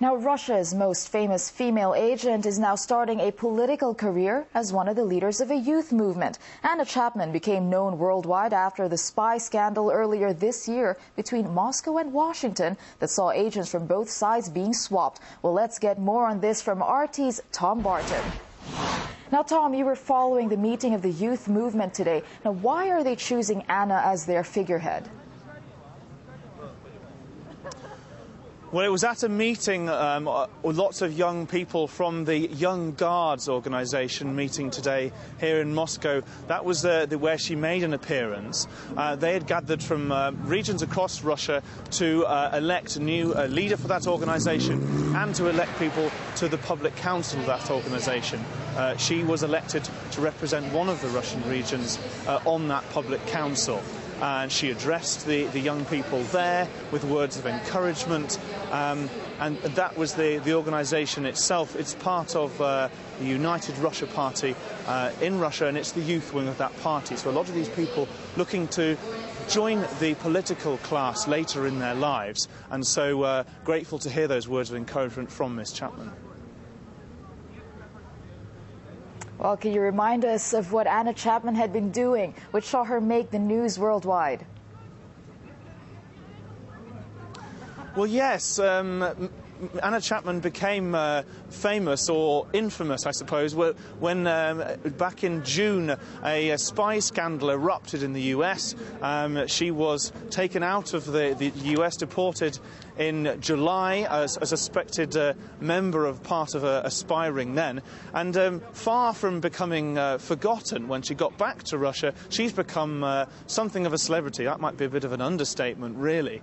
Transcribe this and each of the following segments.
Now, Russia's most famous female agent is now starting a political career as one of the leaders of a youth movement. Anna Chapman became known worldwide after the spy scandal earlier this year between Moscow and Washington that saw agents from both sides being swapped. Well, let's get more on this from RT's Tom Barton. Now, Tom, you were following the meeting of the youth movement today. Now, why are they choosing Anna as their figurehead? Well, it was at a meeting with lots of young people from the Young Guards organisation meeting today here in Moscow. That was where she made an appearance. They had gathered from regions across Russia to elect a new leader for that organisation and to elect people to the public council of that organisation. She was elected to represent one of the Russian regions on that public council. And she addressed the young people there with words of encouragement, and that was the organisation itself. It's part of the United Russia Party in Russia, and it's the youth wing of that party. So a lot of these people looking to join the political class later in their lives, and so grateful to hear those words of encouragement from Miss Chapman. Well, can you remind us of what Anna Chapman had been doing, which saw her make the news worldwide? Well, yes. Anna Chapman became famous, or infamous, I suppose, when back in June a spy scandal erupted in the US. She was taken out of the US, deported in July as a suspected member of part of a spy ring then. And far from becoming forgotten when she got back to Russia, she's become something of a celebrity. That might be a bit of an understatement, really.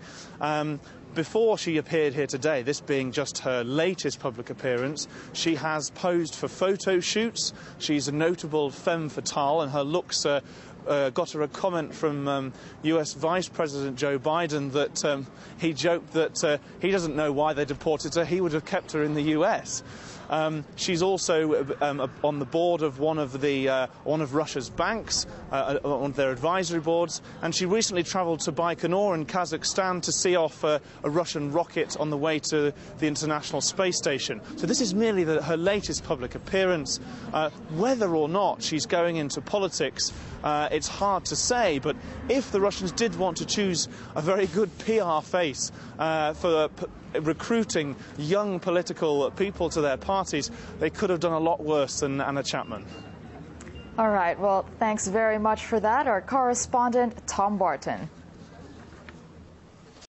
Before she appeared here today, this being just her latest public appearance, she has posed for photo shoots. She's a notable femme fatale, and her looks got her a comment from US Vice President Joe Biden that he joked that he doesn't know why they deported her. He would have kept her in the US. She's also on the board of one of Russia's banks, on their advisory boards, and she recently travelled to Baikonur in Kazakhstan to see off a Russian rocket on the way to the International Space Station. So this is merely her latest public appearance. Whether or not she's going into politics, it's hard to say, but if the Russians did want to choose a very good PR face for recruiting young political people to their parties, they could have done a lot worse than Anna Chapman. All right, well, thanks very much for that, our correspondent Tom Barton.